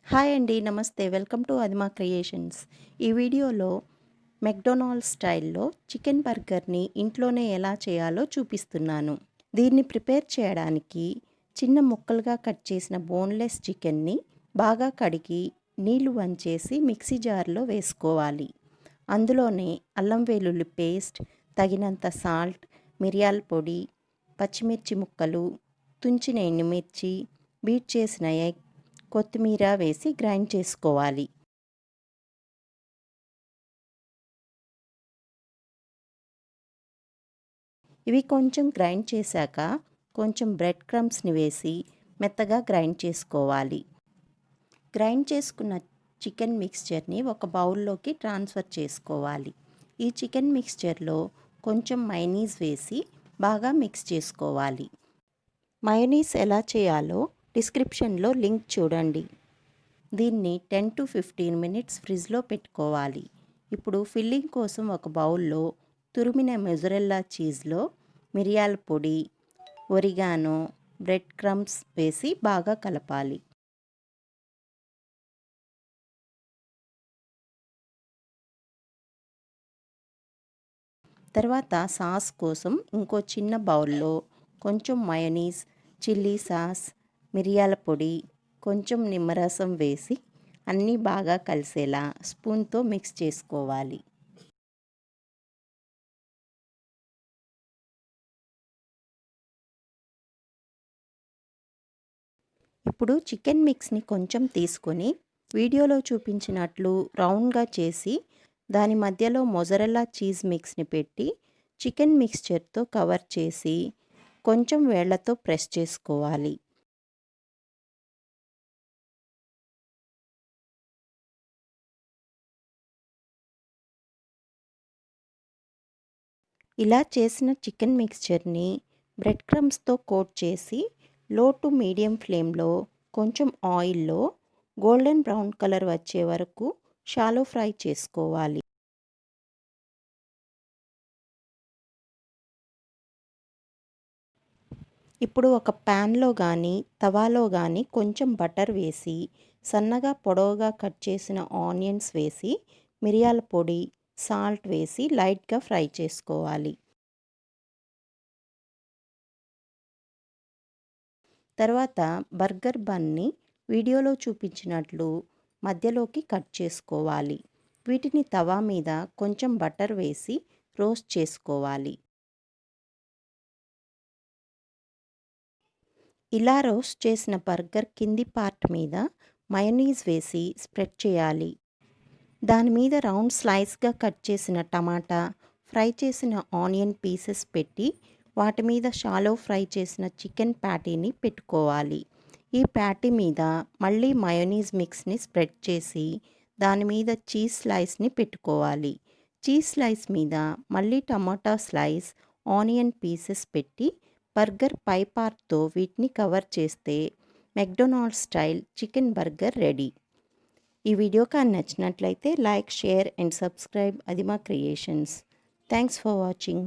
Hi అండి, నమస్తే. Welcome to Adima creations. ఈ వీడియోలో మెక్డొనాల్డ్స్ స్టైల్లో చికెన్ బర్గర్ని ఇంట్లోనే ఎలా చేయాలో చూపిస్తున్నాను. దీన్ని ప్రిపేర్ చేయడానికి చిన్న ముక్కలుగా కట్ చేసిన బోన్లెస్ చికెన్ని బాగా కడిగి నీళ్లు వంచేసి మిక్సీ జార్లో వేసుకోవాలి. అందులోనే అల్లం వెల్లుల్లి పేస్ట్, తగినంత సాల్ట్, మిరియాల పొడి, పచ్చిమిర్చి ముక్కలు, తుంచిన ఎండుమిర్చి, బీట్ చేసిన ఎగ్, కొత్తిమీర వేసి గ్రైండ్ చేసుకోవాలి. ఇవి కొంచెం గ్రైండ్ చేశాక కొంచెం బ్రెడ్ క్రమ్స్ని వేసి మెత్తగా గ్రైండ్ చేసుకోవాలి. గ్రైండ్ చేసుకున్న చికెన్ మిక్స్చర్ని ఒక బౌల్లోకి ట్రాన్స్ఫర్ చేసుకోవాలి. ఈ చికెన్ మిక్స్చర్లో కొంచెం మైనీస్ వేసి బాగా మిక్స్ చేసుకోవాలి. మయోనీస్ ఎలా చేయాలో డిస్క్రిప్షన్లో లింక్ చూడండి. దీన్ని 10 to 15 మినిట్స్ ఫ్రిడ్జ్లో పెట్టుకోవాలి. ఇప్పుడు ఫిల్లింగ్ కోసం ఒక బౌల్లో తురిమిన మొజరెల్లా చీజ్లో మిరియాల పొడి, ఒరిగానో, బ్రెడ్ క్రమ్స్ వేసి బాగా కలపాలి. తర్వాత సాస్ కోసం ఇంకో చిన్న బౌల్లో కొంచెం మయోనీస్, చిల్లీ సాస్, మిరియాల పొడి, కొంచెం నిమ్మరసం వేసి అన్నీ బాగా కలిసేలా స్పూన్తో మిక్స్ చేసుకోవాలి. ఇప్పుడు చికెన్ మిక్స్ని కొంచెం తీసుకొని వీడియోలో చూపించినట్లు రౌండ్గా చేసి దాని మధ్యలో మొజరెల్లా చీజ్ మిక్స్ని పెట్టి చికెన్ మిక్స్చర్తో కవర్ చేసి కొంచెం వేళ్లతో ప్రెస్ చేసుకోవాలి. ఇలా చేసిన చికెన్ మిక్స్చర్ని బ్రెడ్ క్రమ్స్తో కోట్ చేసి లో టు మీడియం ఫ్లేమ్లో కొంచెం ఆయిల్లో గోల్డెన్ బ్రౌన్ కలర్ వచ్చే వరకు షాలో ఫ్రై చేసుకోవాలి. ఇప్పుడు ఒక ప్యాన్లో కానీ తవాలో కానీ కొంచెం బటర్ వేసి సన్నగా పొడవుగా కట్ చేసిన ఆనియన్స్ వేసి మిరియాల పొడి, సాల్ట్ వేసి లైట్గా ఫ్రై చేసుకోవాలి. తర్వాత బర్గర్ బన్ని వీడియోలో చూపించినట్లు మధ్యలోకి కట్ చేసుకోవాలి. వీటిని తవా మీద కొంచెం బటర్ వేసి రోస్ట్ చేసుకోవాలి. ఇలా రోస్ట్ చేసిన బర్గర్ కింది పార్ట్ మీద మయోనీస్ వేసి స్ప్రెడ్ చేయాలి. దాని మీద రౌండ్ స్లైస్గా కట్ చేసిన టమాటా, ఫ్రై చేసిన ఆనియన్ పీసెస్ పెట్టి వాటి మీద షాలో ఫ్రై చేసిన చికెన్ ప్యాటీని పెట్టుకోవాలి. ఈ ప్యాటీ మీద మళ్ళీ మయోనీస్ మిక్స్ని స్ప్రెడ్ చేసి దాని మీద చీజ్ స్లైస్ని పెట్టుకోవాలి. చీజ్ స్లైస్ మీద మళ్ళీ టమాటా స్లైస్, ఆనియన్ పీసెస్ పెట్టి బర్గర్ పై పార్ట్తో వీటిని కవర్ చేస్తే McDonald's style chicken burger ready. ఈ వీడియో కానీ నచ్చినట్లయితే like, share and subscribe Adima creations. Thanks for watching.